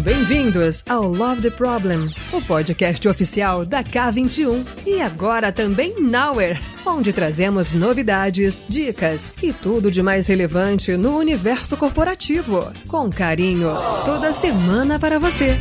bem-vindos ao Love the Problem, o podcast oficial da K21 e agora também Nowhere, onde trazemos novidades, dicas e tudo de mais relevante no universo corporativo, com carinho, toda semana para você.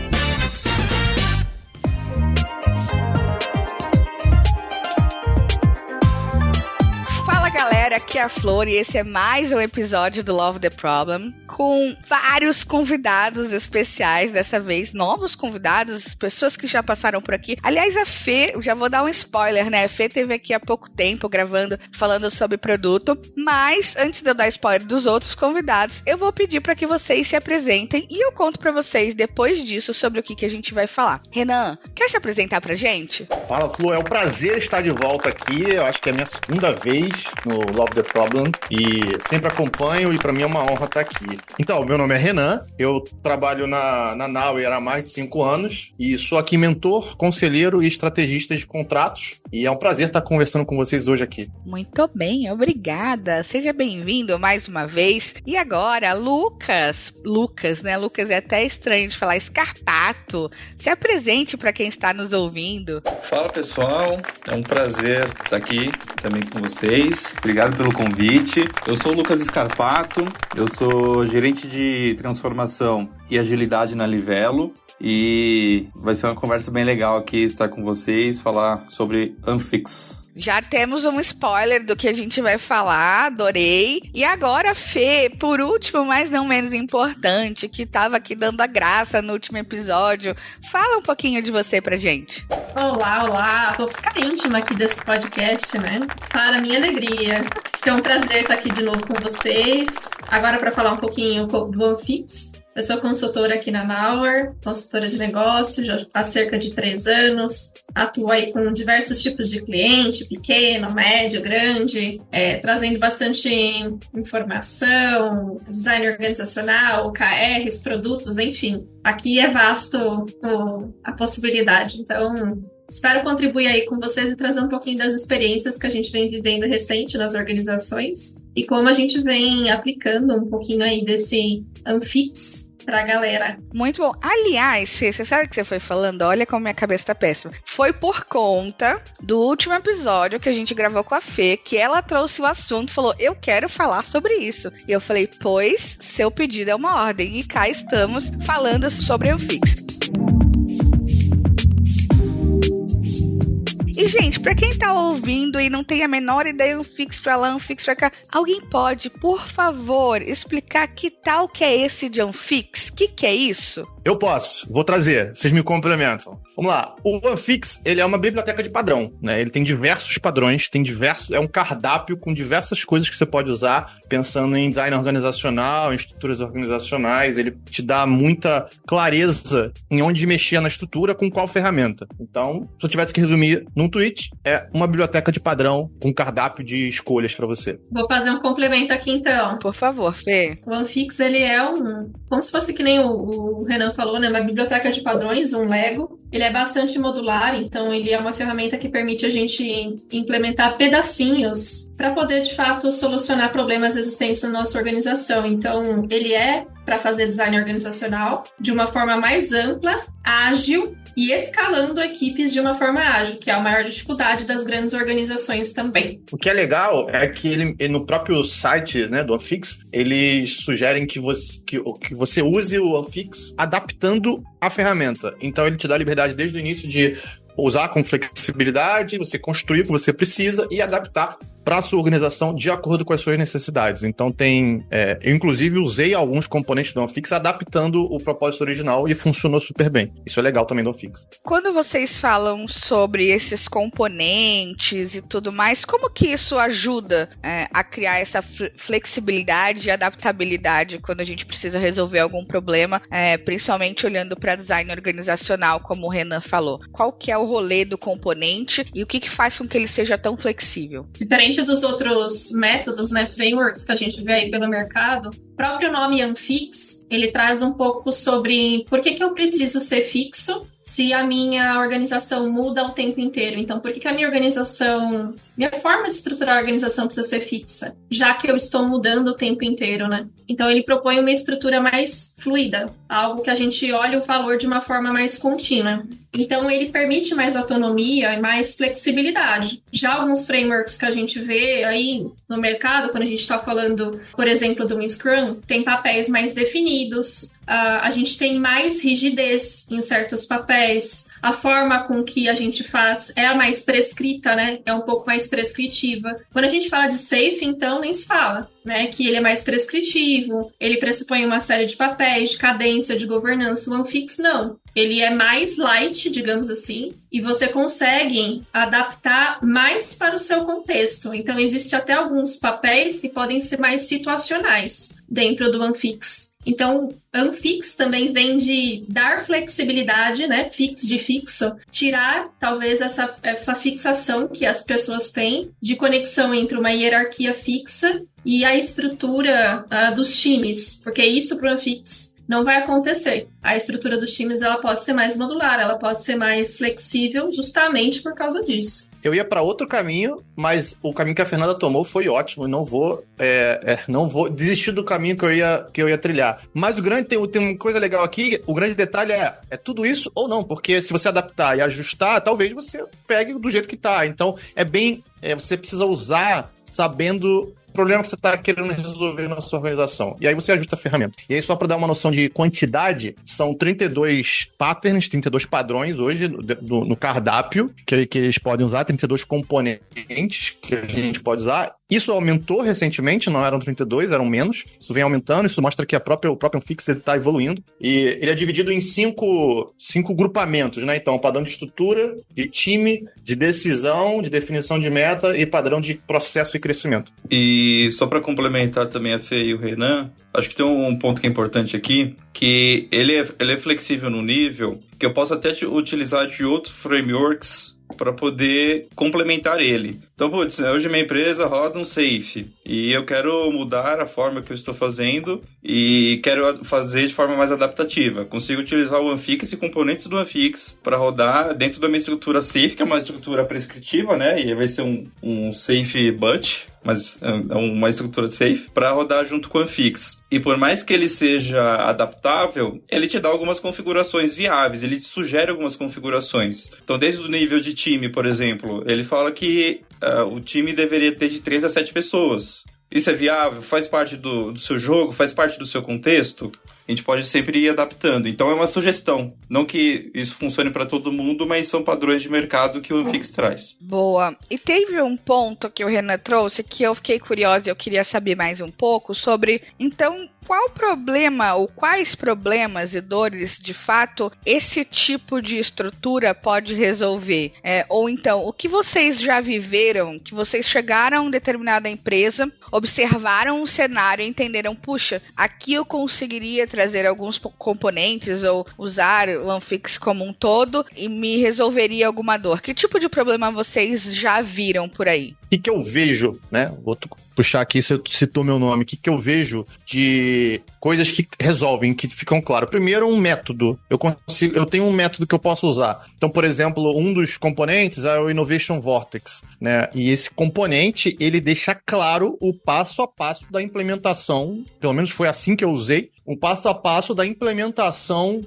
Aqui é a Flor e esse é mais um episódio do Love the Problem com vários convidados especiais, dessa vez novos convidados, pessoas que já passaram por aqui. Aliás, a Fê, já vou dar um spoiler, né? A Fê esteve aqui há pouco tempo gravando, falando sobre produto, mas antes de eu dar spoiler dos outros convidados, eu vou pedir para que vocês se apresentem e eu conto para vocês depois disso sobre o que a gente vai falar. Renan, quer se apresentar pra gente? Fala, Flor, é um prazer estar de volta aqui, eu acho que é a minha segunda vez no Love the Problem e sempre acompanho e pra mim é uma honra estar aqui. Então, meu nome é Renan, eu trabalho na Nowhere há mais de 5 anos e sou aqui mentor, conselheiro e estrategista de contratos e é um prazer estar conversando com vocês hoje aqui. Muito bem, obrigada. Seja bem-vindo mais uma vez. E agora, Lucas, né? Lucas é até estranho de falar, Scarpato. Se apresente para quem está nos ouvindo. Fala, pessoal. É um prazer estar aqui também com vocês. Obrigado pelo convite. Eu sou o Lucas Scarpato, eu sou gerente de transformação e agilidade na Livelo e vai ser uma conversa bem legal aqui estar com vocês, falar sobre Anfix. Já temos um spoiler do que a gente vai falar, adorei. E agora, Fê, por último, mas não menos importante, que estava aqui dando a graça no último episódio. Fala um pouquinho de você pra gente. Olá. Vou ficar íntima aqui desse podcast, né? Para minha alegria. Acho que é um prazer estar aqui de novo com vocês. Agora para falar um pouquinho do Anfix. Eu sou consultora aqui na Nowhere, consultora de negócio, já há cerca de 3 anos. Atuo aí com diversos tipos de cliente, pequeno, médio, grande, trazendo bastante informação, design organizacional, OKRs, produtos, enfim. Aqui é vasto a possibilidade, então espero contribuir aí com vocês e trazer um pouquinho das experiências que a gente vem vivendo recente nas organizações e como a gente vem aplicando um pouquinho aí desse Anfix pra galera. Muito bom. Aliás, Fê, você sabe o que você foi falando? Olha como minha cabeça tá péssima. Foi por conta do último episódio que a gente gravou com a Fê, que ela trouxe o assunto, falou, eu quero falar sobre isso. E eu falei, pois, seu pedido é uma ordem. E cá estamos falando sobre Anfix. E, gente, pra quem tá ouvindo e não tem a menor ideia, Anfix pra lá, Anfix pra cá, alguém pode, por favor, explicar que tal que é esse de Anfix? O que é isso? Eu posso, vou trazer, vocês me complementam. Vamos lá, o Anfix, ele é uma biblioteca de padrão, né? Ele tem diversos padrões, é um cardápio com diversas coisas que você pode usar, pensando em design organizacional, em estruturas organizacionais, ele te dá muita clareza em onde mexer na estrutura, com qual ferramenta. Então, se eu tivesse que resumir num tweet, é uma biblioteca de padrão com cardápio de escolhas para você. Vou fazer um complemento aqui então. Por favor, Fê. O Anfix, ele é como se fosse que nem o Renan falou, né? Uma biblioteca de padrões, um Lego. Ele é bastante modular, então ele é uma ferramenta que permite a gente implementar pedacinhos para poder, de fato, solucionar problemas existentes na nossa organização. Então, ele é para fazer design organizacional de uma forma mais ampla, ágil e escalando equipes de uma forma ágil, que é a maior dificuldade das grandes organizações também. O que é legal é que ele no próprio site, né, do Anfix, eles sugerem que você use o Anfix adaptando a ferramenta. Então, ele te dá liberdade desde o início de usar com flexibilidade, você construir o que você precisa e adaptar para a sua organização de acordo com as suas necessidades. Então eu inclusive usei alguns componentes do Anfix adaptando o propósito original e funcionou super bem. Isso é legal também do Anfix. Quando vocês falam sobre esses componentes e tudo mais, como que isso ajuda a criar essa flexibilidade e adaptabilidade quando a gente precisa resolver algum problema, principalmente olhando para design organizacional, como o Renan falou? Qual que é o rolê do componente e o que faz com que ele seja tão flexível? Diferente dos outros métodos, né, frameworks que a gente vê aí pelo mercado, próprio nome Unfix, ele traz um pouco sobre por que eu preciso ser fixo se a minha organização muda o tempo inteiro. Então, por que a minha organização, minha forma de estruturar a organização precisa ser fixa, já que eu estou mudando o tempo inteiro, né? Então, ele propõe uma estrutura mais fluida, algo que a gente olha o valor de uma forma mais contínua. Então, ele permite mais autonomia e mais flexibilidade. Já alguns frameworks que a gente vê aí no mercado, quando a gente está falando, por exemplo, do Scrum, tem papéis mais definidos, a gente tem mais rigidez em certos papéis, a forma com que a gente faz é a mais prescrita, né? É um pouco mais prescritiva. Quando a gente fala de safe, então, nem se fala, né? Que ele é mais prescritivo, ele pressupõe uma série de papéis, de cadência, de governança. O Unfix, não. Ele é mais light, digamos assim, e você consegue adaptar mais para o seu contexto. Então, existe até alguns papéis que podem ser mais situacionais dentro do Unfix. Então, Unfix também vem de dar flexibilidade, né? Fix de fixo. Tirar, talvez, essa fixação que as pessoas têm de conexão entre uma hierarquia fixa e a estrutura dos times. Porque isso para o Unfix não vai acontecer. A estrutura dos times ela pode ser mais modular, ela pode ser mais flexível justamente por causa disso. Eu ia para outro caminho, mas o caminho que a Fernanda tomou foi ótimo. Não vou desistir do caminho que eu ia trilhar. Mas tem uma coisa legal aqui. O grande detalhe é tudo isso ou não, porque se você adaptar e ajustar, talvez você pegue do jeito que tá. Então você precisa usar sabendo o problema que você está querendo resolver na sua organização. E aí você ajusta a ferramenta. E aí, só para dar uma noção de quantidade, são 32 patterns, 32 padrões hoje no cardápio que eles podem usar, 32 componentes que a gente pode usar. Isso aumentou recentemente, não eram 32, eram menos. Isso vem aumentando, isso mostra que o próprio Unfix está evoluindo. E ele é dividido em cinco grupamentos, né? Então, padrão de estrutura, de time, de decisão, de definição de meta e padrão de processo e crescimento. E só para complementar também a Fê e o Renan, acho que tem um ponto que é importante aqui, que ele é flexível no nível que eu posso até utilizar de outros frameworks para poder complementar ele. Então, hoje minha empresa roda um safe e eu quero mudar a forma que eu estou fazendo e quero fazer de forma mais adaptativa. Consigo utilizar o Unfix e componentes do Unfix para rodar dentro da minha estrutura safe, que é uma estrutura prescritiva, né? E vai ser um safe but, mas é uma estrutura de safe, para rodar junto com o Unfix. E por mais que ele seja adaptável, ele te dá algumas configurações viáveis, ele te sugere algumas configurações. Então, desde o nível de time, por exemplo, ele fala que o time deveria ter de 3 a 7 pessoas. Isso é viável? Faz parte do seu jogo? Faz parte do seu contexto? A gente pode sempre ir adaptando. Então, é uma sugestão. Não que isso funcione para todo mundo, mas são padrões de mercado que o Unfix traz. Boa. E teve um ponto que o Renan trouxe que eu fiquei curiosa e eu queria saber mais um pouco sobre, então, qual problema ou quais problemas e dores, de fato, esse tipo de estrutura pode resolver? Ou então, o que vocês já viveram, que vocês chegaram a uma determinada empresa, observaram um cenário e entenderam, puxa, aqui eu conseguiria trazer alguns componentes ou usar o Unfix como um todo e me resolveria alguma dor. Que tipo de problema vocês já viram por aí? O que eu vejo, né? Vou puxar aqui, você citou meu nome. O que eu vejo de coisas que resolvem, que ficam claras? Primeiro, um método. Eu tenho um método que eu posso usar. Então, por exemplo, um dos componentes é o Innovation Vortex, né? E esse componente, ele deixa claro o passo a passo da implementação, pelo menos foi assim que eu usei, um passo a passo da implementação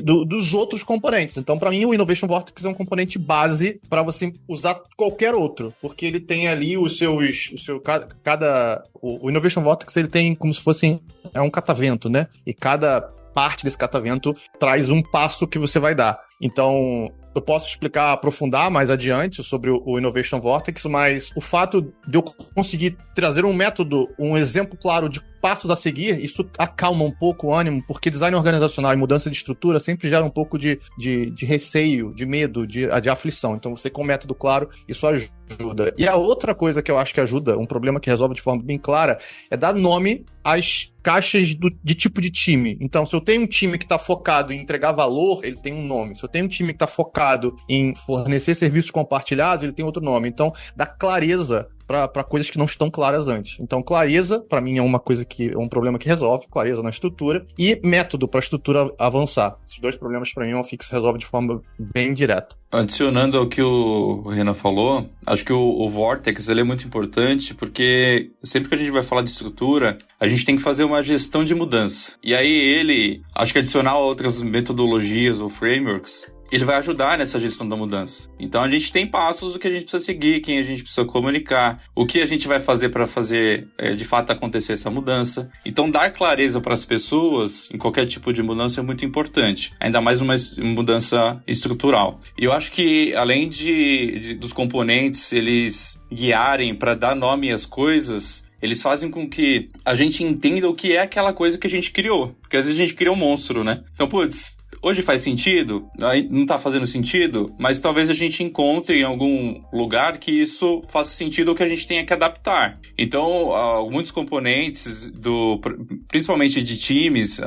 dos outros componentes. Então, para mim, o Innovation Vortex é um componente base para você usar qualquer outro, porque ele tem ali o Innovation Vortex, ele tem como se fosse um catavento, né? E cada parte desse catavento traz um passo que você vai dar. Então, eu posso aprofundar mais adiante sobre o Innovation Vortex, mas o fato de eu conseguir trazer um método, um exemplo claro de passos a seguir, isso acalma um pouco o ânimo, porque design organizacional e mudança de estrutura sempre gera um pouco de receio, de medo, de aflição. Então, você com um método claro, isso ajuda. E a outra coisa que eu acho que ajuda, um problema que resolve de forma bem clara, é dar nome às caixas de tipo de time. Então, se eu tenho um time que está focado em entregar valor, ele tem um nome. Se eu tenho um time que está focado em fornecer serviços compartilhados, ele tem outro nome. Então, dá clareza para coisas que não estão claras antes. Então, clareza, para mim, é uma coisa que é um problema que resolve, clareza na estrutura, e método para a estrutura avançar. Esses dois problemas, para mim, o OnFix resolve de forma bem direta. Adicionando ao que o Renan falou, acho que o Vortex ele é muito importante, porque sempre que a gente vai falar de estrutura, a gente tem que fazer uma gestão de mudança. E aí ele, acho que adicionar outras metodologias ou frameworks, ele vai ajudar nessa gestão da mudança. Então a gente tem passos do que a gente precisa seguir, quem a gente precisa comunicar, o que a gente vai fazer para fazer de fato acontecer essa mudança. Então dar clareza para as pessoas em qualquer tipo de mudança é muito importante, ainda mais uma mudança estrutural. E eu acho que além dos componentes eles guiarem para dar nome às coisas, eles fazem com que a gente entenda o que é aquela coisa que a gente criou. Porque às vezes a gente cria um monstro, né? Então, hoje faz sentido, não tá fazendo sentido, mas talvez a gente encontre em algum lugar que isso faça sentido ou que a gente tenha que adaptar. Então, muitos componentes, principalmente de times,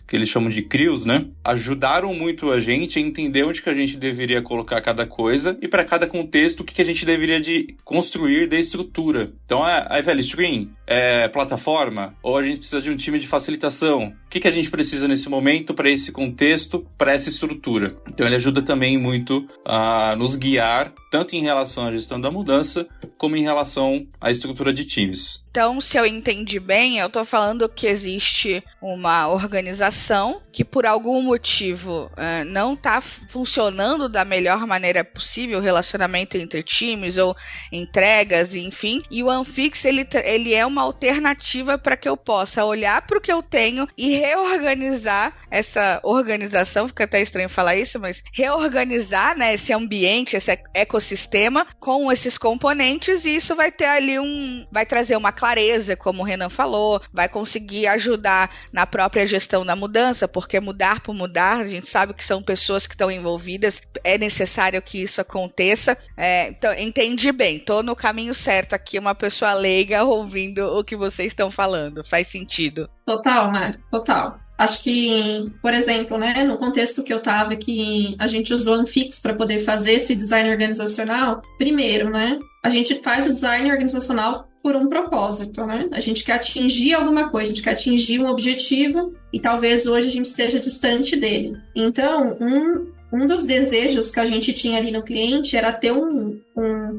que eles chamam de crews, né, ajudaram muito a gente a entender onde que a gente deveria colocar cada coisa e para cada contexto o que a gente deveria de construir de estrutura. Então, é velho stream, é plataforma, ou a gente precisa de um time de facilitação. O que a gente precisa nesse momento para esse contexto, para essa estrutura. Então ele ajuda também muito a nos guiar, tanto em relação à gestão da mudança, como em relação à estrutura de times. Então, se eu entendi bem, eu tô falando que existe uma organização que por algum motivo não tá funcionando da melhor maneira possível, o relacionamento entre times ou entregas, enfim, e o OnFix ele é uma alternativa para que eu possa olhar para o que eu tenho e reorganizar essa organização, fica até estranho falar isso, mas reorganizar, né, esse ambiente, esse ecossistema com esses componentes, e isso vai ter ali vai trazer uma clareza, como o Renan falou, vai conseguir ajudar na própria gestão da mudança, porque mudar por mudar, a gente sabe que são pessoas que estão envolvidas, é necessário que isso aconteça. Então, entendi bem, tô no caminho certo aqui, uma pessoa leiga ouvindo o que vocês estão falando, faz sentido. Total, Mari, total. Acho que, por exemplo, né, no contexto que eu estava, que a gente usou o OnFix para poder fazer esse design organizacional, primeiro, né, a gente faz o design organizacional por um propósito, né? A gente quer atingir alguma coisa, a gente quer atingir um objetivo e talvez hoje a gente esteja distante dele. Então, um dos desejos que a gente tinha ali no cliente era ter um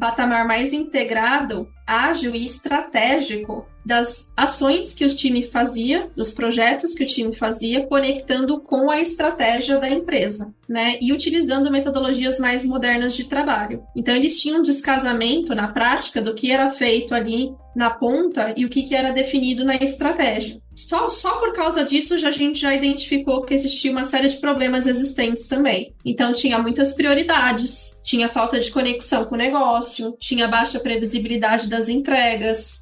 patamar mais integrado, ágil e estratégico das ações que o time fazia, dos projetos que o time fazia, conectando com a estratégia da empresa, né? E utilizando metodologias mais modernas de trabalho. Então, eles tinham um descasamento na prática do que era feito ali na ponta e o que era definido na estratégia. Só por causa disso, a gente já identificou que existia uma série de problemas existentes também. Então, tinha muitas prioridades, tinha falta de conexão com o negócio, tinha baixa previsibilidade das entregas,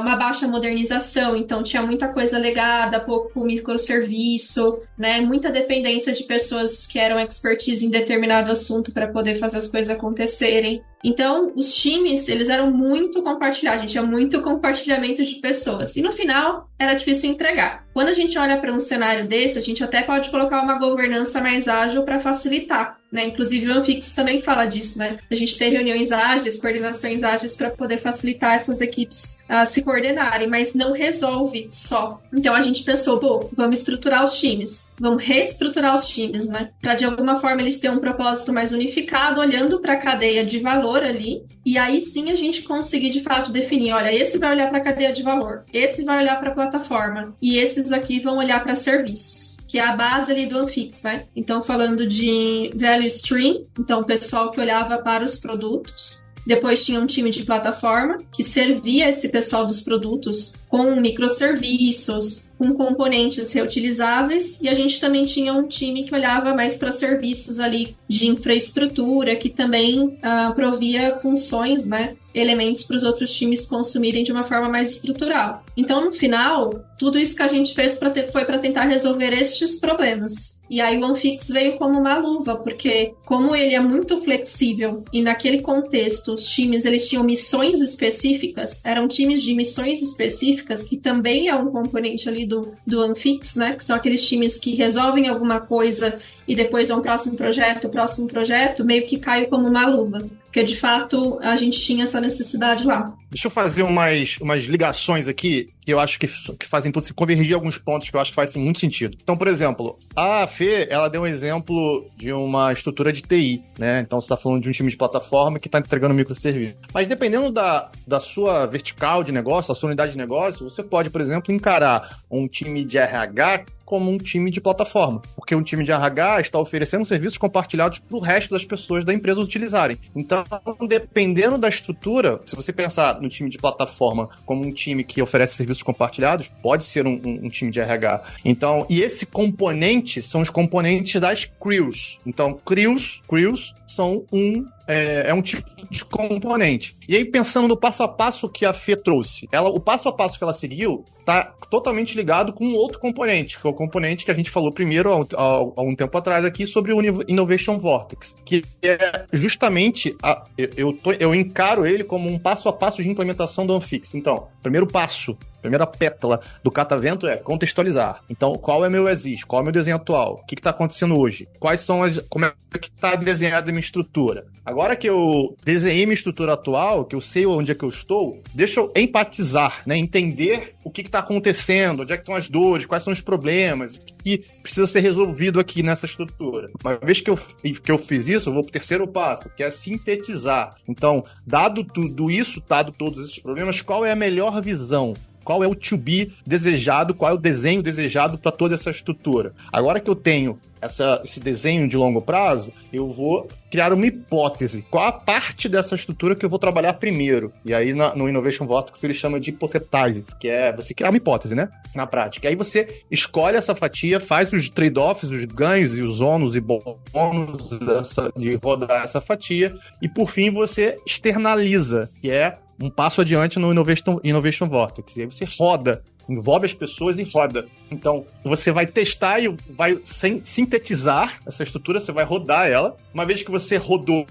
uma baixa modernização, então tinha muita coisa legada, pouco microserviço, né? Muita dependência de pessoas que eram expertise em determinado assunto para poder fazer as coisas acontecerem. Então, os times, eles eram muito compartilhados, a gente tinha muito compartilhamento de pessoas. E no final, era difícil entregar. Quando a gente olha para um cenário desse, a gente até pode colocar uma governança mais ágil para facilitar, né? Inclusive, o OnFix também fala disso, né? A gente tem reuniões ágeis, coordenações ágeis para poder facilitar essas equipes a se coordenarem, mas não resolve só. Então, a gente pensou, vamos estruturar os times, vamos reestruturar os times, né? Para, de alguma forma, eles terem um propósito mais unificado, olhando para a cadeia de valor ali, e aí sim a gente conseguir de fato definir, olha, esse vai olhar para a cadeia de valor, esse vai olhar para a plataforma, e esses aqui vão olhar para serviços, que é a base ali do OnFix, né? Então, falando de value stream, então o pessoal que olhava para os produtos. Depois tinha um time de plataforma que servia esse pessoal dos produtos com microserviços, com componentes reutilizáveis, e a gente também tinha um time que olhava mais para serviços ali de infraestrutura, que também provia funções, né? Elementos para os outros times consumirem de uma forma mais estrutural. Então, no final, tudo isso que a gente fez foi para tentar resolver estes problemas. E aí o OnFix veio como uma luva, porque como ele é muito flexível e naquele contexto os times eles tinham missões específicas, eram times de missões específicas, que também é um componente ali do OnFix, né? Que são aqueles times que resolvem alguma coisa e depois é um próximo projeto, meio que cai como uma luva. porque de fato a gente tinha essa necessidade lá. Deixa eu fazer umas ligações aqui que eu acho que fazem tudo se convergir alguns pontos que eu acho que fazem muito sentido. Então, por exemplo, a Fê, ela deu um exemplo de uma estrutura de TI, né? Então, você está falando de um time de plataforma que está entregando microserviço. Mas dependendo da sua vertical de negócio, da sua unidade de negócio, você pode, por exemplo, encarar um time de RH como um time de plataforma, porque um time de RH está oferecendo serviços compartilhados para o resto das pessoas da empresa utilizarem. Então, dependendo da estrutura, se você pensar no time de plataforma como um time que oferece serviços compartilhados, pode ser um time de RH. Então, e esse componente são os componentes das crews. Então, crews são um tipo de componente. E aí, pensando no passo a passo que a Fê trouxe, o passo a passo que ela seguiu está totalmente ligado com um outro componente, que é o componente que a gente falou primeiro há um tempo atrás aqui sobre o Innovation Vortex, que é justamente, eu encaro ele como um passo a passo de implementação do Anfix. Então, primeiro passo, primeira pétala do catavento é contextualizar. Então, qual é meu exist? Qual é o meu desenho atual? O que está acontecendo hoje? Como é que está desenhada a minha estrutura? Agora que eu desenhei minha estrutura atual, que eu sei onde é que eu estou, deixa eu empatizar, né? Entender o que está acontecendo, onde é que estão as dores, quais são os problemas, o que precisa ser resolvido aqui nessa estrutura. Uma vez que eu fiz isso, eu vou para o terceiro passo, que é sintetizar. Então, dado tudo isso, dado todos esses problemas, qual é a melhor visão? Qual é o to be desejado, qual é o desenho desejado para toda essa estrutura? Agora que eu tenho esse desenho de longo prazo, eu vou criar uma hipótese. Qual a parte dessa estrutura que eu vou trabalhar primeiro? E aí, no Innovation Vortex, ele chama de hipothesize, que é você criar uma hipótese, né? Na prática. Aí você escolhe essa fatia, faz os trade-offs, os ganhos e os ônus e bônus de rodar essa fatia, e por fim você externaliza, que é um passo adiante no Innovation Vortex. E aí você roda, envolve as pessoas e roda. Então, você vai testar e vai sintetizar essa estrutura, você vai rodar ela. Uma vez que você rodou,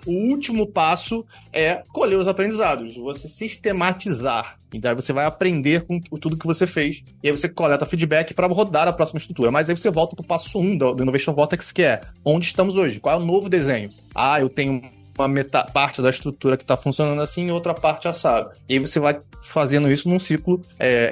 o último passo é colher os aprendizados, você sistematizar. Então, aí você vai aprender com tudo que você fez. E aí você coleta feedback para rodar a próxima estrutura. Mas aí você volta para o passo 1 do Innovation Vortex, que é onde estamos hoje? Qual é o novo desenho? Eu tenho uma parte da estrutura que está funcionando assim e outra parte assada. E aí você vai fazendo isso num ciclo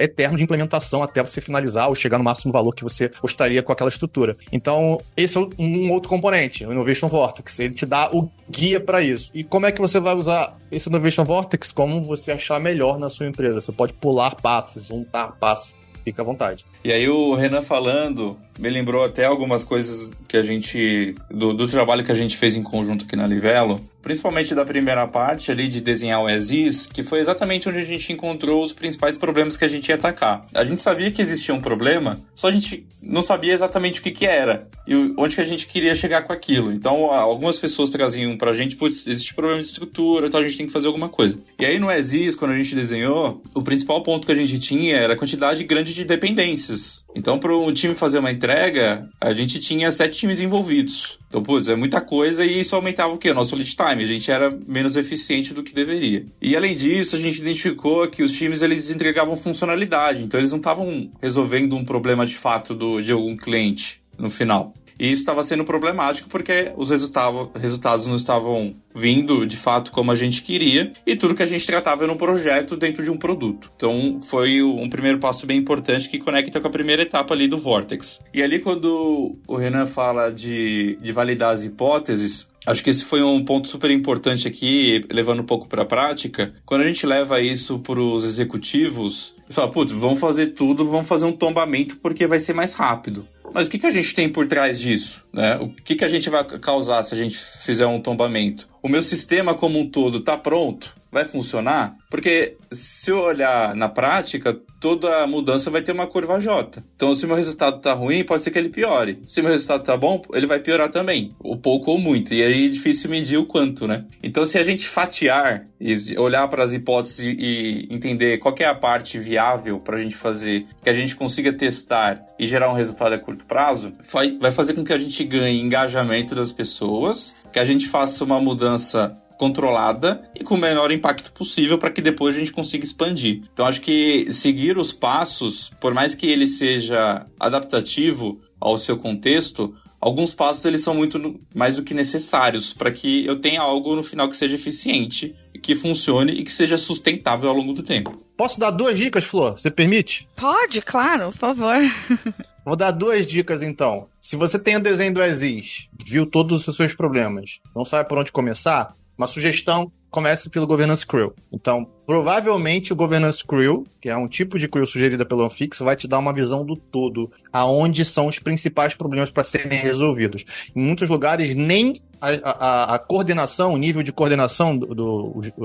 eterno de implementação até você finalizar ou chegar no máximo valor que você gostaria com aquela estrutura. Então, esse é um outro componente, o Innovation Vortex. Ele te dá o guia para isso. E como é que você vai usar esse Innovation Vortex? Como você achar melhor na sua empresa. Você pode pular passos, juntar passos. Fica à vontade. E aí o Renan falando, me lembrou até algumas coisas que a gente, do trabalho que a gente fez em conjunto aqui na Livelo, principalmente da primeira parte ali de desenhar o as-is, que foi exatamente onde a gente encontrou os principais problemas que a gente ia atacar. A gente sabia que existia um problema, só a gente não sabia exatamente o que era e onde que a gente queria chegar com aquilo. Então, algumas pessoas traziam pra gente, existe problema de estrutura, então a gente tem que fazer alguma coisa. E aí no as-is, quando a gente desenhou, o principal ponto que a gente tinha era a quantidade grande de dependências. Então, para o time fazer uma entrega, a gente tinha 7 times envolvidos. Então, é muita coisa e isso aumentava o quê? O nosso lead time. A gente era menos eficiente do que deveria. E, além disso, a gente identificou que os times, eles entregavam funcionalidade. Então, eles não estavam resolvendo um problema de fato de algum cliente no final. E isso estava sendo problemático porque os resultados não estavam vindo de fato como a gente queria e tudo que a gente tratava era um projeto dentro de um produto. Então foi um primeiro passo bem importante que conecta com a primeira etapa ali do Vortex. E ali quando o Renan fala de validar as hipóteses, acho que esse foi um ponto super importante aqui, levando um pouco para a prática. Quando a gente leva isso para os executivos, eles falam, vamos fazer tudo, vamos fazer um tombamento porque vai ser mais rápido. Mas o que a gente tem por trás disso? Né? O que a gente vai causar se a gente fizer um tombamento? O meu sistema como um todo está pronto? Vai funcionar? Porque se eu olhar na prática, toda mudança vai ter uma curva J. Então, se o meu resultado está ruim, pode ser que ele piore. Se o meu resultado está bom, ele vai piorar também. Ou pouco ou muito. E aí é difícil medir o quanto, né? Então, se a gente fatiar e olhar para as hipóteses e entender qual que é a parte viável para a gente fazer, que a gente consiga testar e gerar um resultado a curto prazo, vai fazer com que a gente ganhe engajamento das pessoas, que a gente faça uma mudança controlada e com o menor impacto possível para que depois a gente consiga expandir. Então, acho que seguir os passos, por mais que ele seja adaptativo ao seu contexto, alguns passos eles são muito mais do que necessários para que eu tenha algo no final que seja eficiente, que funcione e que seja sustentável ao longo do tempo. Posso dar 2 dicas, Flor? Você permite? Pode, claro, por favor. Vou dar 2 dicas, então. Se você tem o desenho do Aziz, viu todos os seus problemas, não sabe por onde começar, uma sugestão, comece pelo Governance Crew. Então, provavelmente o Governance Crew, que é um tipo de crew sugerida pelo Anfix, vai te dar uma visão do todo, aonde são os principais problemas para serem resolvidos. Em muitos lugares, nem a coordenação, o nível de coordenação,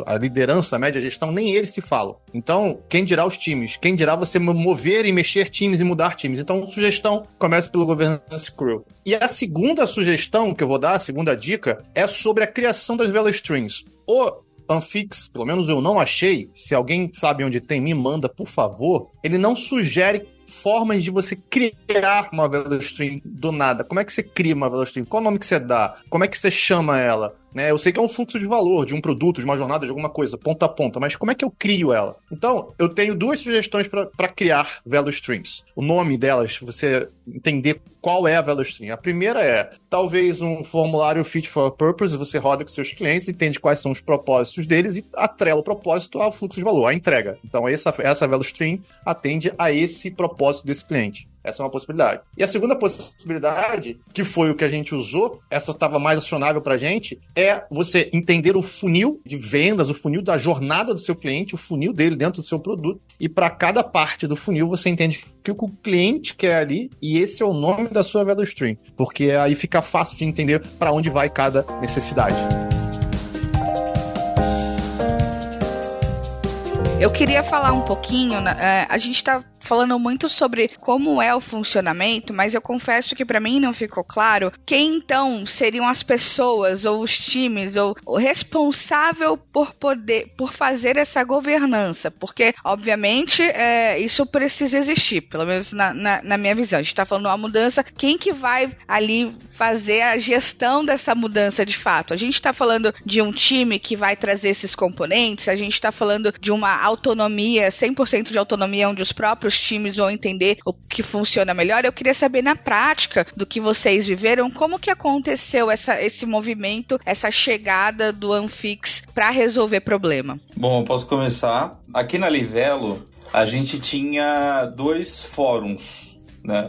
a liderança, a média gestão, nem eles se falam. Então, quem dirá os times? Quem dirá você mover e mexer times e mudar times? Então, sugestão, comece pelo Governance Crew. E a segunda sugestão que eu vou dar, a segunda dica, é sobre a criação das Value Streams. O Anfix, pelo menos eu não achei, se alguém sabe onde tem, me manda, por favor, ele não sugere formas de você criar uma Value Stream do nada. Como é que você cria uma Value Stream? Qual o nome que você dá? Como é que você chama ela? Né? Eu sei que é um fluxo de valor, de um produto, de uma jornada, de alguma coisa, ponta a ponta, mas como é que eu crio ela? Então, eu tenho 2 sugestões para criar Value Streams. O nome delas, você entender qual é a Value Stream. A primeira é, talvez um formulário fit for purpose, você roda com seus clientes, entende quais são os propósitos deles e atrela o propósito ao fluxo de valor, à entrega. Então, essa Value Stream atende a esse propósito desse cliente. Essa é uma possibilidade. E a segunda possibilidade, que foi o que a gente usou, essa estava mais acionável para a gente, é você entender o funil de vendas, o funil da jornada do seu cliente, o funil dele dentro do seu produto. E para cada parte do funil, você entende o que o cliente quer ali, e esse é o nome da sua Value Stream. Porque aí fica fácil de entender para onde vai cada necessidade. Eu queria falar um pouquinho, a gente está falando muito sobre como é o funcionamento, mas eu confesso que para mim não ficou claro quem então seriam as pessoas ou os times ou o responsável por fazer essa governança, porque obviamente isso precisa existir, pelo menos na minha visão. A gente está falando uma mudança, quem que vai ali fazer a gestão dessa mudança de fato? A gente está falando de um time que vai trazer esses componentes, a gente está falando de uma autonomia, 100% de autonomia, onde os próprios times vão entender o que funciona melhor. Eu queria saber na prática do que vocês viveram, como que aconteceu esse movimento, essa chegada do Anfix para resolver problema. Bom, eu posso começar. Aqui na Livelo, a gente tinha 2 fóruns.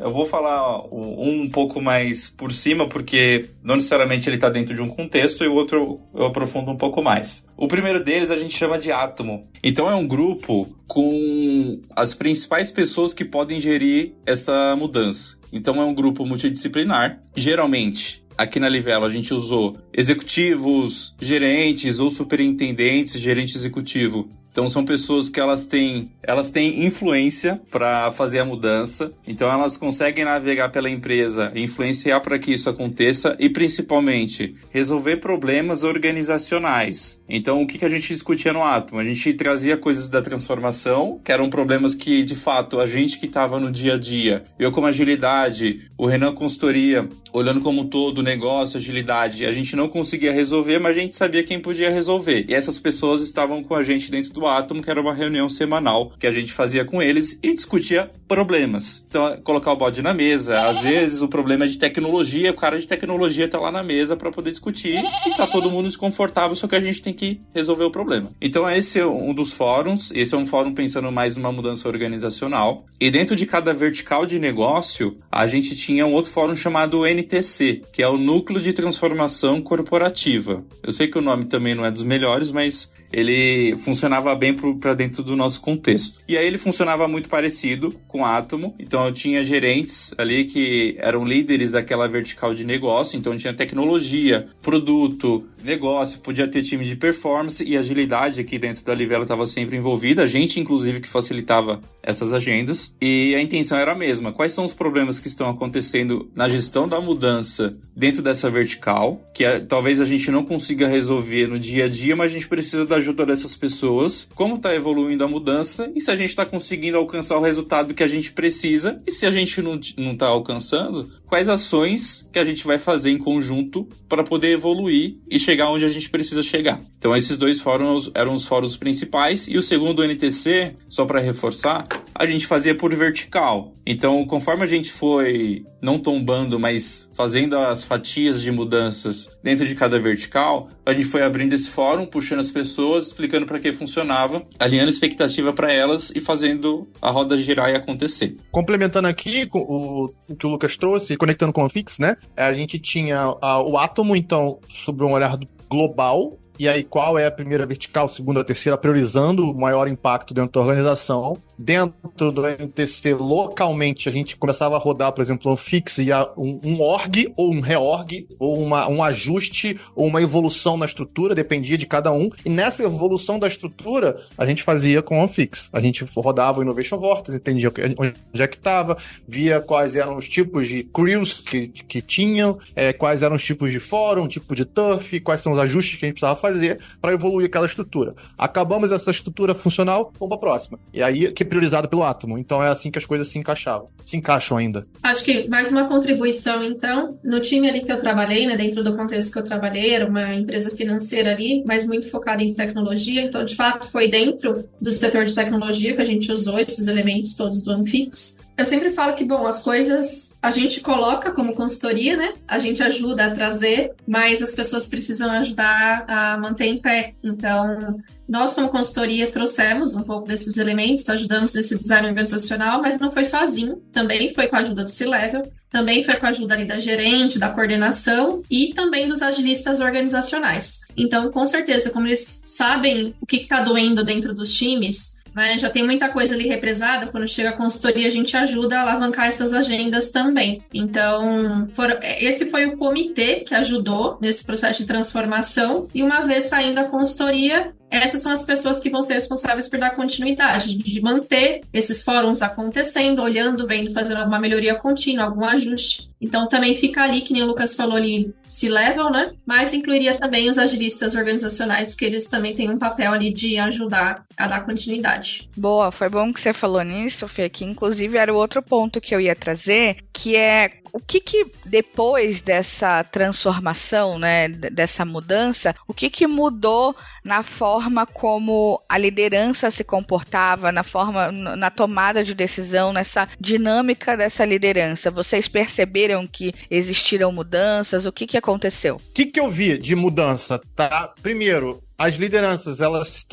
Eu vou falar um pouco mais por cima, porque não necessariamente ele está dentro de um contexto, e o outro eu aprofundo um pouco mais. O primeiro deles a gente chama de Átomo. Então é um grupo com as principais pessoas que podem gerir essa mudança. Então é um grupo multidisciplinar. Geralmente, aqui na Livelo a gente usou executivos, gerentes ou superintendentes, gerente executivo. Então são pessoas que elas têm influência para fazer a mudança, então elas conseguem navegar pela empresa, influenciar para que isso aconteça e principalmente resolver problemas organizacionais. Então o que a gente discutia no Átomo? A gente trazia coisas da transformação, que eram problemas que de fato a gente que estava no dia a dia, eu como agilidade, o Renan consultoria, olhando como todo o negócio, agilidade, a gente não conseguia resolver, mas a gente sabia quem podia resolver. E essas pessoas estavam com a gente dentro do Átomo, que era uma reunião semanal que a gente fazia com eles e discutia problemas. Então, colocar o bode na mesa. Às vezes, o problema é de tecnologia, o cara de tecnologia tá lá na mesa para poder discutir e tá todo mundo desconfortável, só que a gente tem que resolver o problema. Então, esse é um dos fóruns. Esse é um fórum pensando mais numa mudança organizacional. E dentro de cada vertical de negócio, a gente tinha um outro fórum chamado NTC, que é o Núcleo de Transformação Corporativa. Eu sei que o nome também não é dos melhores, mas ele funcionava bem para dentro do nosso contexto. E aí ele funcionava muito parecido com o Átomo. Então eu tinha gerentes ali que eram líderes daquela vertical de negócio. Então tinha tecnologia, produto, negócio, podia ter time de performance e agilidade aqui dentro da Livelo estava sempre envolvida. A gente, inclusive, que facilitava essas agendas. E a intenção era a mesma. Quais são os problemas que estão acontecendo na gestão da mudança dentro dessa vertical? Que talvez a gente não consiga resolver no dia a dia, mas a gente precisa da ajuda dessas pessoas, como está evoluindo a mudança e se a gente está conseguindo alcançar o resultado que a gente precisa, e se a gente não está alcançando, quais ações que a gente vai fazer em conjunto para poder evoluir e chegar onde a gente precisa chegar. Então esses 2 fóruns eram os fóruns principais, e o segundo, o NTC, só para reforçar, a gente fazia por vertical. Então, conforme a gente foi não tombando, mas fazendo as fatias de mudanças dentro de cada vertical, a gente foi abrindo esse fórum, puxando as pessoas, explicando para que funcionava, alinhando expectativa para elas e fazendo a roda girar e acontecer. Complementando aqui o que o Lucas trouxe, conectando com o Fix, né? A gente tinha o átomo, então, sob um olhar global. E aí, qual é a primeira vertical, segunda, terceira, priorizando o maior impacto dentro da organização. Dentro do NTC, localmente, a gente começava a rodar, por exemplo, um fix e um org, ou um reorg, ou um ajuste, ou uma evolução na estrutura, dependia de cada um. E nessa evolução da estrutura, a gente fazia com o fix. A gente rodava o Innovation Vortex, entendia onde é que estava, via quais eram os tipos de crews que tinham, quais eram os tipos de fórum, tipo de turf, quais são os ajustes que a gente precisava fazer para evoluir aquela estrutura. Acabamos essa estrutura funcional, vamos para a próxima. E aí, que é priorizado pelo átomo. Então é assim que as coisas se encaixam ainda. Acho que mais uma contribuição, então, no time ali que eu trabalhei, né, dentro do contexto que eu trabalhei, era uma empresa financeira ali, mas muito focada em tecnologia, então, de fato, foi dentro do setor de tecnologia que a gente usou esses elementos todos do Anfix. Eu sempre falo que, bom, as coisas a gente coloca como consultoria, né? A gente ajuda a trazer, mas as pessoas precisam ajudar a manter em pé. Então, nós como consultoria trouxemos um pouco desses elementos, ajudamos nesse design organizacional, mas não foi sozinho. Também foi com a ajuda do C-Level, também foi com a ajuda ali da gerente, da coordenação e também dos agilistas organizacionais. Então, com certeza, como eles sabem o que está doendo dentro dos times, né, já tem muita coisa ali represada, quando chega a consultoria a gente ajuda a alavancar essas agendas também. Então, esse foi o comitê que ajudou nesse processo de transformação e uma vez saindo a consultoria, essas são as pessoas que vão ser responsáveis por dar continuidade, de manter esses fóruns acontecendo, olhando, vendo, fazendo alguma melhoria contínua, algum ajuste. Então também fica ali, que nem o Lucas falou ali, C-Level, né? Mas incluiria também os agilistas organizacionais, que eles também têm um papel ali de ajudar a dar continuidade. Boa, foi bom que você falou nisso, Fê, que inclusive era o outro ponto que eu ia trazer, que é o que depois dessa transformação, né, dessa mudança, o que mudou na forma como a liderança se comportava, na tomada de decisão, nessa dinâmica dessa liderança? Vocês perceberam que existiram mudanças? O que aconteceu? O que eu vi de mudança, tá? Primeiro, as lideranças, elas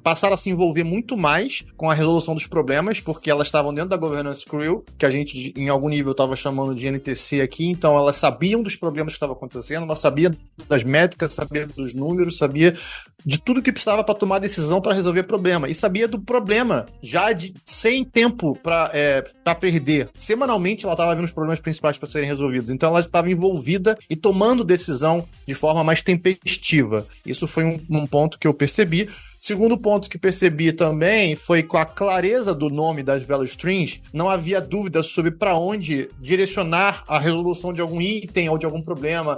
passaram a se envolver muito mais com a resolução dos problemas, porque elas estavam dentro da Governance Crew, que a gente, em algum nível, estava chamando de NTC aqui, então elas sabiam dos problemas que estavam acontecendo, elas sabiam das métricas, sabiam dos números, sabia de tudo que precisava para tomar decisão para resolver problema, e sabia do problema, já sem tempo para perder. Semanalmente, ela estava vendo os problemas principais para serem resolvidos, então ela estava envolvida e tomando decisão de forma mais tempestiva. Isso foi um ponto que eu percebi. Segundo ponto que percebi também foi com a clareza do nome das value streams, não havia dúvida sobre para onde direcionar a resolução de algum item ou de algum problema.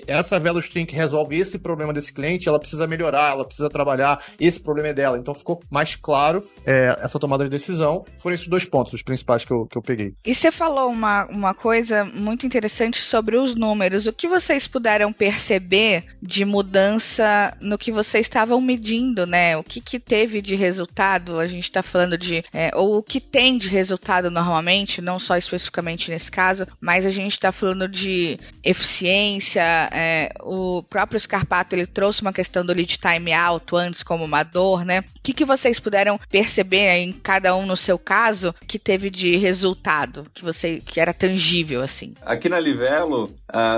Essa value stream que resolve esse problema desse cliente, ela precisa melhorar, ela precisa trabalhar, esse problema é dela. Então ficou mais claro essa tomada de decisão. Foram esses dois pontos, os principais que eu peguei. E você falou uma coisa muito interessante sobre os números. O que vocês puderam perceber de mudança no que vocês estavam medindo, né? O que teve de resultado? A gente está falando ou o que tem de resultado normalmente, não só especificamente nesse caso, mas a gente está falando de eficiência. O próprio Scarpato, ele trouxe uma questão do lead time alto antes como uma dor, né? O que vocês puderam perceber em cada um no seu caso que teve de resultado, que era tangível, assim? Aqui na Livelo,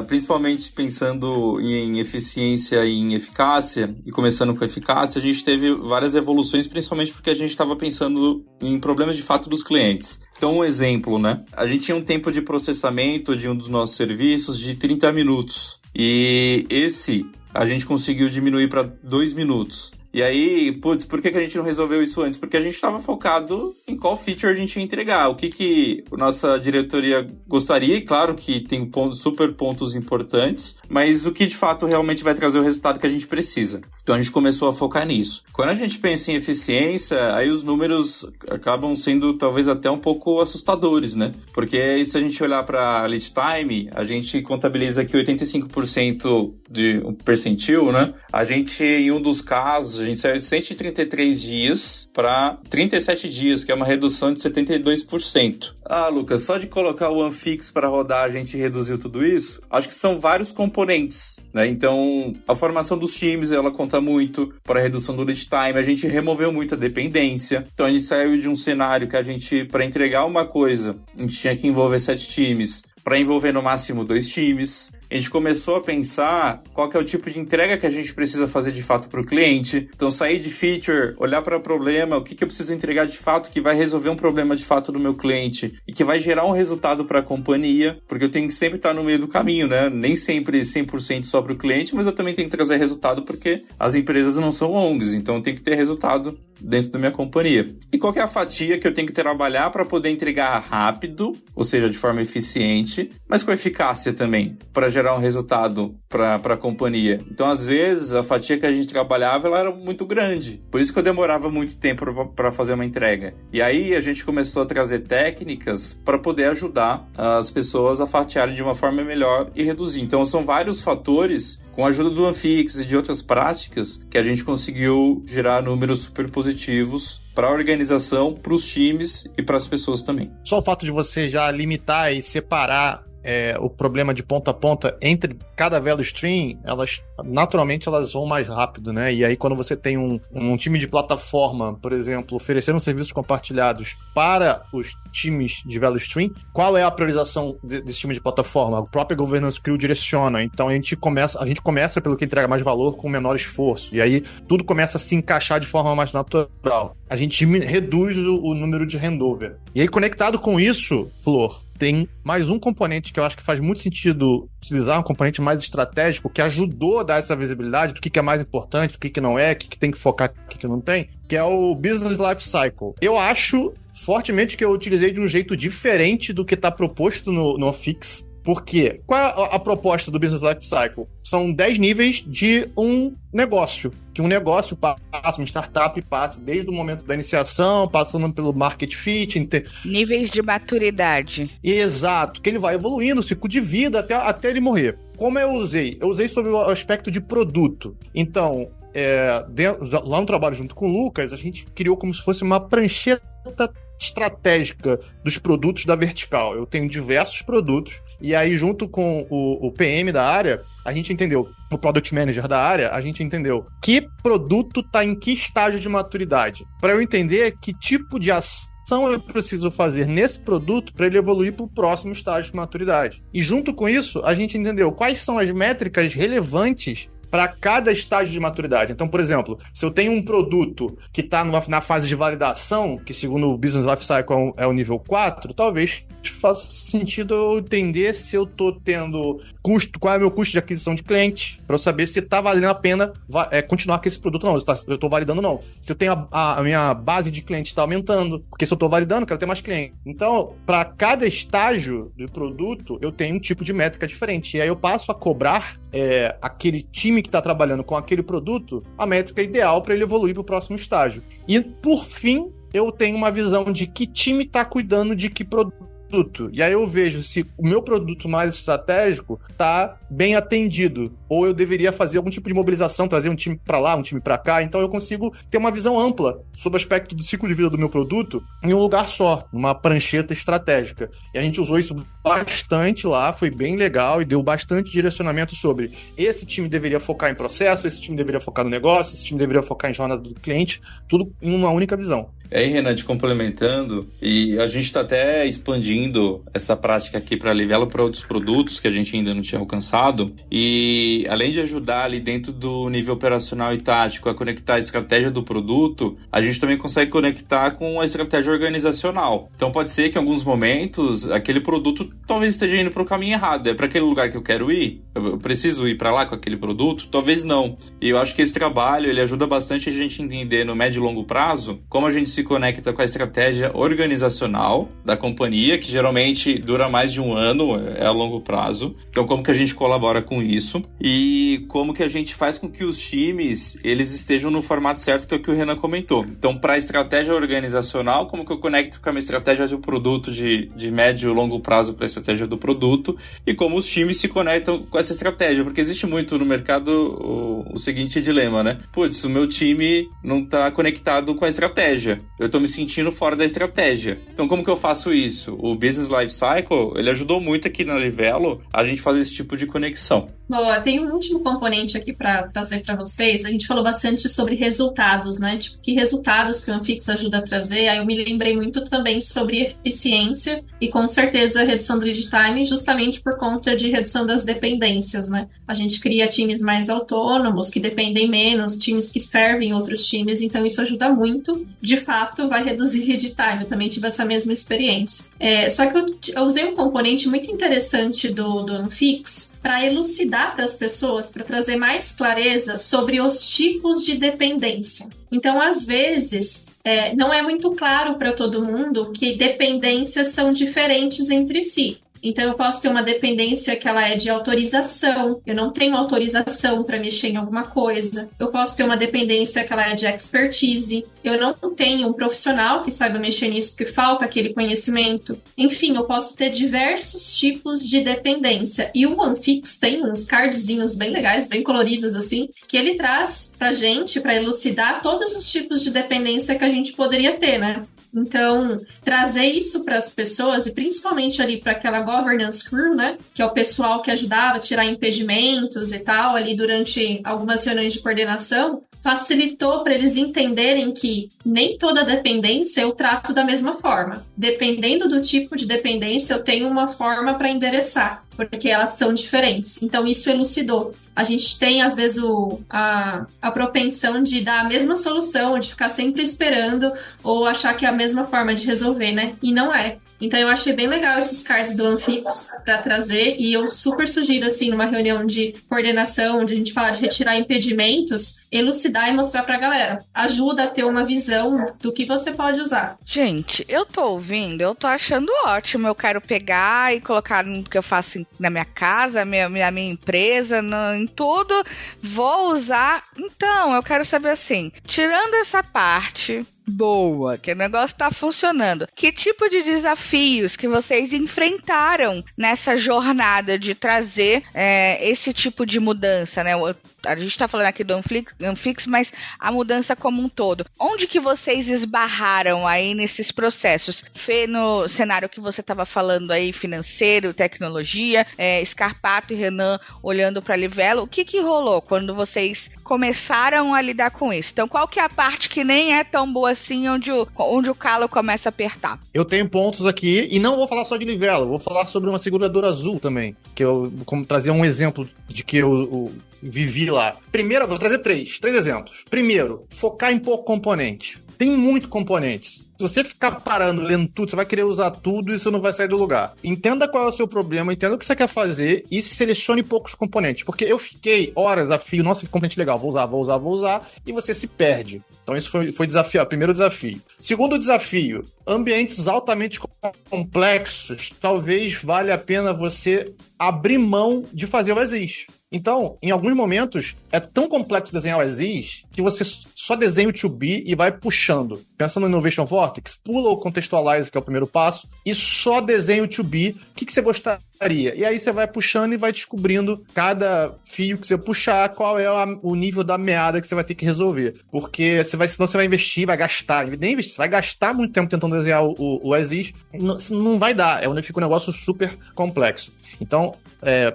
principalmente pensando em eficiência e em eficácia, e começando com eficácia, a gente teve várias evoluções, principalmente porque a gente estava pensando em problemas de fato dos clientes. Então, um exemplo, né? A gente tinha um tempo de processamento de um dos nossos serviços de 30 minutos. E a gente conseguiu diminuir para 2 minutos. E aí, por que a gente não resolveu isso antes? Porque a gente estava focado em qual feature a gente ia entregar, o que a nossa diretoria gostaria, e claro que tem super pontos importantes, mas o que de fato realmente vai trazer o resultado que a gente precisa. Então Então a gente começou a focar nisso. Quando a gente pensa em eficiência, aí os números acabam sendo talvez até um pouco assustadores, né? Porque se a gente olhar para lead time, a gente contabiliza aqui 85% de um percentil, né? A gente, em um dos casos, a gente saiu de 133 dias para 37 dias, que é uma redução de 72%. Ah, Lucas, só de colocar o OneFix para rodar a gente reduziu tudo isso? Acho que são vários componentes, né? Então, a formação dos times, ela conta muito para a redução do lead time. A gente removeu muita dependência. Então, a gente saiu de um cenário que a gente, para entregar uma coisa, a gente tinha que envolver 7 times, para envolver no máximo 2 times. A gente começou a pensar qual que é o tipo de entrega que a gente precisa fazer de fato para o cliente. Então, sair de feature, olhar para o problema, o que eu preciso entregar de fato que vai resolver um problema de fato do meu cliente e que vai gerar um resultado para a companhia, porque eu tenho que sempre estar no meio do caminho, né? Nem sempre 100% só para o cliente, mas eu também tenho que trazer resultado porque as empresas não são ONGs, então eu tenho que ter resultado dentro da minha companhia. E qual que é a fatia que eu tenho que trabalhar para poder entregar rápido, ou seja, de forma eficiente, mas com eficácia também, para gerar um resultado para a companhia. Então, às vezes, a fatia que a gente trabalhava ela era muito grande. Por isso que eu demorava muito tempo para fazer uma entrega. E aí, a gente começou a trazer técnicas para poder ajudar as pessoas a fatiarem de uma forma melhor e reduzir. Então, são vários fatores, com a ajuda do OneFix e de outras práticas, que a gente conseguiu gerar números super positivos para a organização, para os times e para as pessoas também. Só o fato de você já limitar e separar o problema de ponta a ponta entre cada value stream, naturalmente elas vão mais rápido, né? E aí quando você tem um time de plataforma, por exemplo, oferecendo serviços compartilhados para os times de value stream, qual é a priorização desse time de plataforma? A própria Governance Crew direciona. Então a gente começa pelo que entrega mais valor com menor esforço. E aí tudo começa a se encaixar de forma mais natural. A gente reduz o número de handover. E aí, conectado com isso, Flor, tem mais um componente que eu acho que faz muito sentido utilizar, um componente mais estratégico, que ajudou a dar essa visibilidade do que é mais importante, do que não é, o que tem que focar, o que não tem, que é o Business Life Cycle. Eu acho fortemente que eu utilizei de um jeito diferente do que está proposto no OneFix. Por quê? Qual é a proposta do Business Life Cycle? São 10 níveis de um negócio. Que um negócio passa, uma startup passa desde o momento da iniciação, passando pelo market fit. Níveis de maturidade. Exato. Que ele vai evoluindo, o ciclo de vida até ele morrer. Como eu usei? Eu usei sobre o aspecto de produto. Então, lá no trabalho junto com o Lucas, a gente criou como se fosse uma prancheta estratégica dos produtos da vertical. Eu tenho diversos produtos e aí junto com o PM da área, a gente entendeu, o Product Manager da área, a gente entendeu que produto está em que estágio de maturidade. Para eu entender que tipo de ação eu preciso fazer nesse produto para ele evoluir para o próximo estágio de maturidade. E junto com isso, a gente entendeu quais são as métricas relevantes para cada estágio de maturidade. Então, por exemplo, se eu tenho um produto que está na fase de validação, que segundo o Business Life Cycle é o nível 4, talvez faça sentido eu entender se eu estou tendo custo, qual é o meu custo de aquisição de cliente, para eu saber se está valendo a pena continuar com esse produto ou não, eu estou validando ou não. Se eu tenho a minha base de cliente está aumentando, porque se eu estou validando, eu quero ter mais cliente. Então, para cada estágio do produto, eu tenho um tipo de métrica diferente. E aí eu passo a cobrar aquele time que está trabalhando com aquele produto a métrica ideal para ele evoluir para o próximo estágio. E, por fim, eu tenho uma visão de que time está cuidando de que produto. E aí eu vejo se o meu produto mais estratégico está bem atendido, ou eu deveria fazer algum tipo de mobilização, trazer um time para lá, um time para cá. Então eu consigo ter uma visão ampla sobre o aspecto do ciclo de vida do meu produto em um lugar só, numa prancheta estratégica. E a gente usou isso bastante lá, foi bem legal e deu bastante direcionamento sobre esse time deveria focar em processo, esse time deveria focar no negócio, esse time deveria focar em jornada do cliente, tudo em uma única visão. Aí, Renan, te complementando, e a gente está até expandindo essa prática aqui para aliviá-la para outros produtos que a gente ainda não tinha alcançado, e além de ajudar ali dentro do nível operacional e tático a conectar a estratégia do produto, a gente também consegue conectar com a estratégia organizacional. Então pode ser que em alguns momentos aquele produto talvez esteja indo para o caminho errado, é para aquele lugar que eu quero ir? Eu preciso ir para lá com aquele produto? Talvez não. E eu acho que esse trabalho ele ajuda bastante a gente entender no médio e longo prazo como a gente se conecta com a estratégia organizacional da companhia, que que geralmente dura mais de 1 ano, é a longo prazo. Então, como que a gente colabora com isso? E como que a gente faz com que os times, eles estejam no formato certo, que é o que o Renan comentou. Então, para a estratégia organizacional, como que eu conecto com a minha estratégia do produto de médio e longo prazo para a estratégia do produto, e como os times se conectam com essa estratégia, porque existe muito no mercado o seguinte dilema, né? Putz, o meu time não tá conectado com a estratégia, eu tô me sentindo fora da estratégia. Então, como que eu faço isso? O Business Life Cycle, ele ajudou muito aqui na Livelo a gente fazer esse tipo de conexão. Boa, tem um último componente aqui para trazer para vocês. A gente falou bastante sobre resultados, né? Tipo, que resultados que o Anfix ajuda a trazer. Aí eu me lembrei muito também sobre eficiência e, com certeza, redução do lead time, justamente por conta de redução das dependências, né? A gente cria times mais autônomos, que dependem menos, times que servem outros times, então isso ajuda muito. De fato, vai reduzir lead time. Eu também tive essa mesma experiência. Só que eu usei um componente muito interessante do Anfix para elucidar para as pessoas, para trazer mais clareza sobre os tipos de dependência. Então, às vezes, não é muito claro para todo mundo que dependências são diferentes entre si. Então, eu posso ter uma dependência que ela é de autorização. Eu não tenho autorização para mexer em alguma coisa. Eu posso ter uma dependência que ela é de expertise. Eu não tenho um profissional que saiba mexer nisso porque falta aquele conhecimento. Enfim, eu posso ter diversos tipos de dependência. E o Anfix tem uns cardzinhos bem legais, bem coloridos assim, que ele traz pra gente, para elucidar todos os tipos de dependência que a gente poderia ter, né? Então, trazer isso para as pessoas, e principalmente ali para aquela governance crew, né? Que é o pessoal que ajudava a tirar impedimentos e tal, ali durante algumas reuniões de coordenação, facilitou para eles entenderem que nem toda dependência eu trato da mesma forma. Dependendo do tipo de dependência, eu tenho uma forma para endereçar, porque elas são diferentes. Então, isso elucidou. A gente tem, às vezes, a propensão de dar a mesma solução, de ficar sempre esperando ou achar que é a mesma forma de resolver, né? E não é. Então, eu achei bem legal esses cards do Anfix para trazer, e eu super sugiro, assim, numa reunião de coordenação, onde a gente fala de retirar impedimentos, elucidar e mostrar pra galera. Ajuda a ter uma visão do que você pode usar. Gente, eu tô ouvindo, eu tô achando ótimo. Eu quero pegar e colocar no que eu faço na minha casa, na minha empresa, em tudo. Vou usar. Então, eu quero saber assim, tirando essa parte boa, que o negócio tá funcionando, que tipo de desafios que vocês enfrentaram nessa jornada de trazer esse tipo de mudança, né? A gente tá falando aqui do Anfix, mas a mudança como um todo. Onde que vocês esbarraram aí nesses processos? Fê, no cenário que você tava falando aí, financeiro, tecnologia, Scarpato e Renan olhando pra Livelo, o que rolou quando vocês começaram a lidar com isso? Então, qual que é a parte que nem é tão boa assim, onde o calo começa a apertar? Eu tenho pontos aqui, e não vou falar só de Livelo, vou falar sobre uma seguradora azul também, que eu trazer um exemplo de que eu vivi lá. Primeiro, eu vou trazer três exemplos. Primeiro, focar em pouco componente. Tem muito componentes. Se você ficar parando, lendo tudo, você vai querer usar tudo e isso não vai sair do lugar. Entenda qual é o seu problema, entenda o que você quer fazer e selecione poucos componentes. Porque eu fiquei horas a fio, nossa, que componente legal, vou usar, e você se perde. Então isso foi desafio, primeiro desafio. Segundo desafio, ambientes altamente complexos, talvez valha a pena você abrir mão de fazer o as-is. Então, em alguns momentos, é tão complexo desenhar o as-is que você só desenha o to-be e vai puxando. Pensando no Innovation Vortex, pula o Contextualize, que é o primeiro passo, e só desenha o to-be. O que você gostaria? E aí você vai puxando e vai descobrindo cada fio que você puxar, qual é o nível da meada que você vai ter que resolver. Porque senão você vai investir, vai gastar. Nem investir, você vai gastar muito tempo tentando desenhar o as-is. Não vai dar. Fica um negócio super complexo. Então,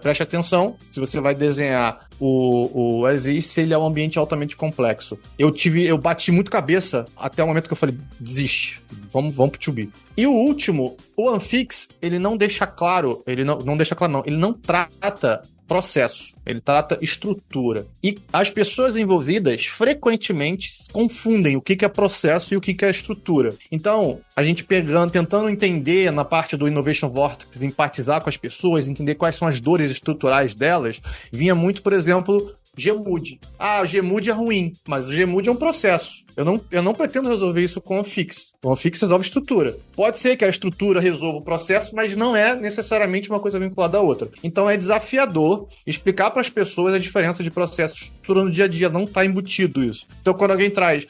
preste atenção, se você vai desenhar o as-is, se ele é um ambiente altamente complexo. Eu bati muito cabeça até o momento que eu falei, desiste, vamos pro to-be. E o último, o Anfix, ele não deixa claro, ele não trata processo, ele trata estrutura. E as pessoas envolvidas frequentemente confundem o que é processo e o que é estrutura. Então, a gente tentando entender na parte do Innovation Vortex, empatizar com as pessoas, entender quais são as dores estruturais delas, vinha muito, por exemplo, GMUD. O GMUD é ruim, mas o GMUD é um processo. Eu não pretendo resolver isso com o Fix. O Fix resolve estrutura. Pode ser que a estrutura resolva o processo, mas não é necessariamente uma coisa vinculada à outra. Então é desafiador explicar para as pessoas a diferença de processo e estrutura no dia a dia. Não está embutido isso. Então quando alguém traz,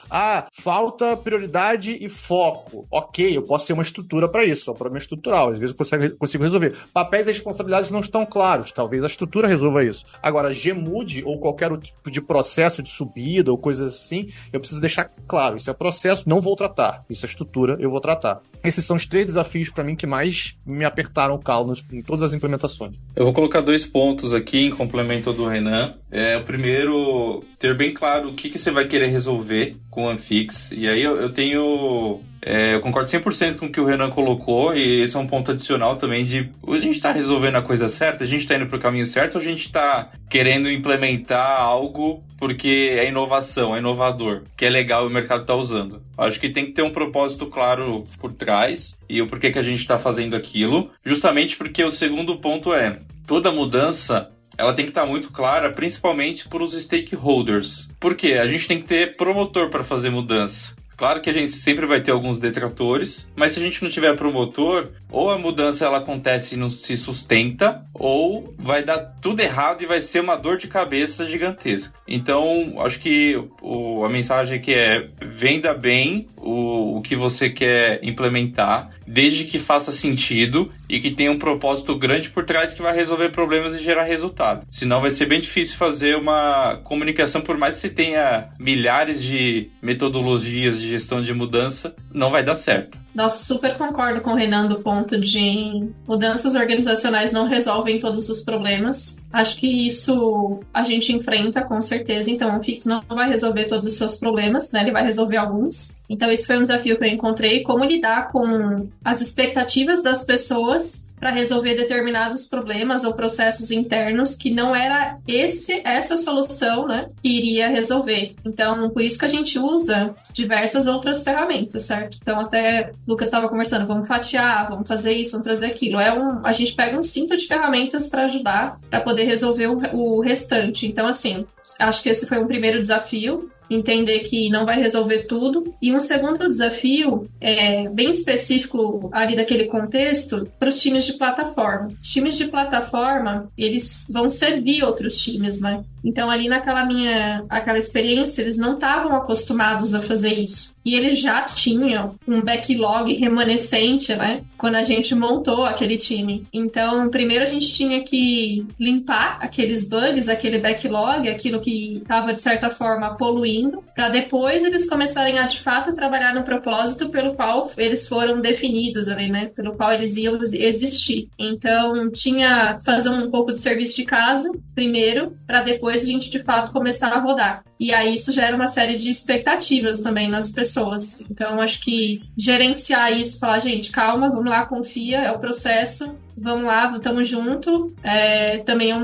falta prioridade e foco. Ok, eu posso ter uma estrutura para isso. É um problema estrutural. Às vezes eu consigo resolver. Papéis e responsabilidades não estão claros. Talvez a estrutura resolva isso. Agora, GMUD ou qualquer outro tipo de processo de subida ou coisas assim, eu preciso deixar claro. Isso é processo, não vou tratar. Isso é estrutura, eu vou tratar. Esses são os 3 desafios para mim que mais me apertaram o calo em todas as implementações. Eu vou colocar 2 pontos aqui em complemento do Renan. O primeiro, ter bem claro o que você vai querer resolver com o Anfix. E aí eu tenho... eu concordo 100% com o que o Renan colocou, e esse é um ponto adicional também de a gente está resolvendo a coisa certa, a gente está indo para o caminho certo, ou a gente está querendo implementar algo porque é inovação, é inovador, que é legal e o mercado está usando. Acho que tem que ter um propósito claro por trás e o porquê que a gente está fazendo aquilo, justamente porque o segundo ponto é, toda mudança ela tem que estar muito clara, principalmente para os stakeholders. Por quê? A gente tem que ter promotor para fazer mudança. Claro que a gente sempre vai ter alguns detratores, mas se a gente não tiver promotor, ou a mudança ela acontece e não se sustenta, ou vai dar tudo errado e vai ser uma dor de cabeça gigantesca. Então, acho que a mensagem aqui é: venda bem o que você quer implementar, desde que faça sentido e que tenha um propósito grande por trás que vai resolver problemas e gerar resultado. Senão vai ser bem difícil fazer uma comunicação, por mais que você tenha milhares de metodologias de gestão de mudança, não vai dar certo. Nossa, super concordo com o Renan do ponto de mudanças organizacionais não resolvem todos os problemas. Acho que isso a gente enfrenta com certeza. Então, o Fix não vai resolver todos os seus problemas, né? Ele vai resolver alguns. Então, esse foi um desafio que eu encontrei. Como lidar com as expectativas das pessoas para resolver determinados problemas ou processos internos que não era essa solução, né, que iria resolver. Então, por isso que a gente usa diversas outras ferramentas, certo? Então, até o Lucas estava conversando, vamos fatiar, vamos fazer isso, vamos trazer aquilo. A gente pega um cinto de ferramentas para ajudar, para poder resolver o restante. Então, assim, acho que esse foi um primeiro desafio, entender que não vai resolver tudo. E um segundo desafio, bem específico ali daquele contexto, para os times de plataforma. Os times de plataforma, eles vão servir outros times, né? Então, ali aquela experiência, eles não estavam acostumados a fazer isso. E eles já tinham um backlog remanescente, né? Quando a gente montou aquele time. Então, primeiro a gente tinha que limpar aqueles bugs, aquele backlog, aquilo que estava, de certa forma, poluindo, para depois eles começarem a, de fato, trabalhar no propósito pelo qual eles foram definidos ali, né? Pelo qual eles iam existir. Então, tinha que fazer um pouco de serviço de casa, primeiro, para depois a gente, de fato, começar a rodar. E aí isso gera uma série de expectativas também nas pessoas. Então, acho que gerenciar isso, falar, gente, calma, vamos lá, confia, é o processo, vamos lá, estamos junto. Também é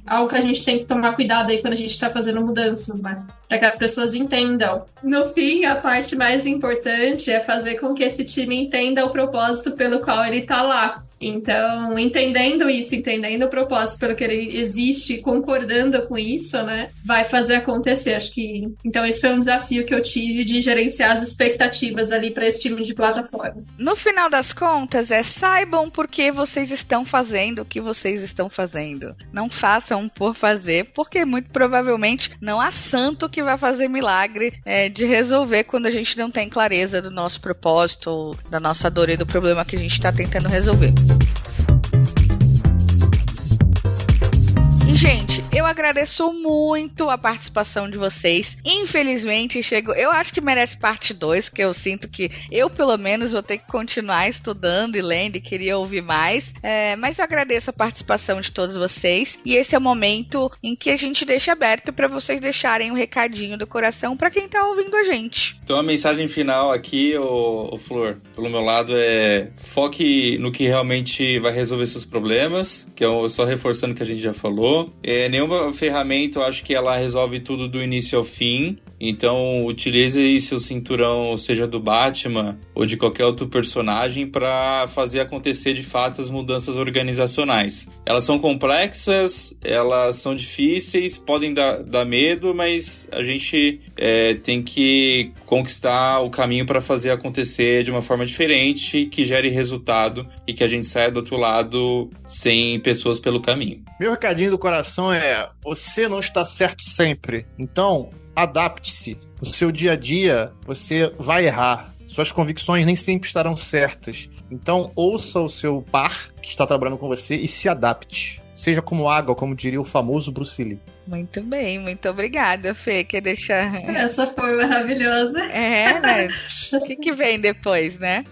algo que a gente tem que tomar cuidado aí quando a gente está fazendo mudanças, né? Para que as pessoas entendam. No fim, a parte mais importante é fazer com que esse time entenda o propósito pelo qual ele está lá. Então, entendendo isso, entendendo o propósito pelo que ele existe, concordando com isso, né, vai fazer acontecer. Acho que... Então, esse foi um desafio que eu tive de gerenciar as expectativas ali para esse time de plataforma. No final das contas, saibam por que vocês estão fazendo o que vocês estão fazendo. Não façam por fazer, porque muito provavelmente não há santo que vai fazer milagre de resolver quando a gente não tem clareza do nosso propósito, da nossa dor e do problema que a gente está tentando resolver. E, gente, eu agradeço muito a participação de vocês. Infelizmente, eu acho que merece parte 2, porque eu sinto que eu, pelo menos, vou ter que continuar estudando e lendo e queria ouvir mais. Mas eu agradeço a participação de todos vocês. E esse é o momento em que a gente deixa aberto para vocês deixarem um recadinho do coração para quem tá ouvindo a gente. Então, a mensagem final aqui, Flor, pelo meu lado, foque no que realmente vai resolver seus problemas, que é só reforçando o que a gente já falou. Nenhuma ferramenta, eu acho que ela resolve tudo do início ao fim. Então, utilize seu cinturão, seja do Batman ou de qualquer outro personagem, para fazer acontecer de fato as mudanças organizacionais. Elas são complexas, elas são difíceis, podem dar medo, mas a gente tem que conquistar o caminho para fazer acontecer de uma forma diferente, que gere resultado e que a gente saia do outro lado sem pessoas pelo caminho. Meu recadinho do coração é: você não está certo sempre. Então, adapte-se. No seu dia a dia, você vai errar. Suas convicções nem sempre estarão certas. Então, ouça o seu par que está trabalhando com você e se adapte. Seja como água, como diria o famoso Bruce Lee. Muito bem, muito obrigada, Fê. Quer deixar... Essa foi maravilhosa. Né? O que vem depois, né?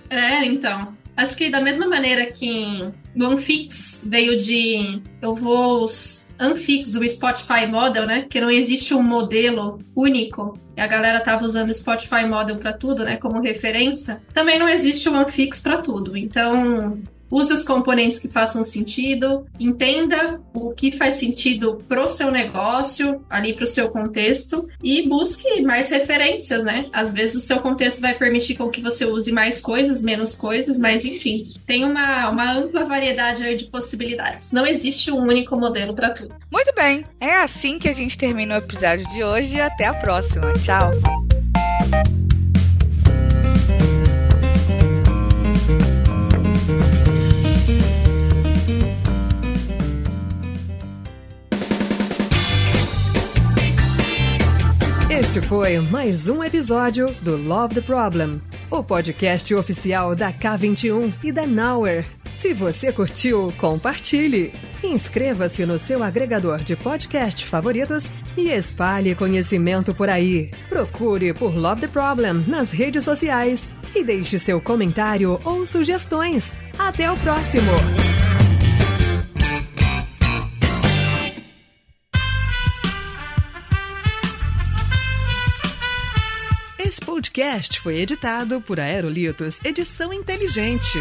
Então... Acho que da mesma maneira que o Unfix veio de... Unfix, o Spotify Model, né? Que não existe um modelo único. E a galera tava usando o Spotify Model para tudo, né? Como referência. Também não existe um Unfix para tudo. Então... use os componentes que façam sentido, entenda o que faz sentido pro seu negócio, ali pro seu contexto, e busque mais referências, né? Às vezes o seu contexto vai permitir com que você use mais coisas, menos coisas, mas enfim, tem uma ampla variedade aí de possibilidades. Não existe um único modelo para tudo. Muito bem, é assim que a gente termina o episódio de hoje e até a próxima. Tchau! Este foi mais um episódio do Love the Problem, o podcast oficial da K21 e da Nowhere. Se você curtiu, compartilhe. Inscreva-se no seu agregador de podcast favoritos e espalhe conhecimento por aí. Procure por Love the Problem nas redes sociais e deixe seu comentário ou sugestões. Até o próximo! Esse podcast foi editado por Aerolitos Edição Inteligente.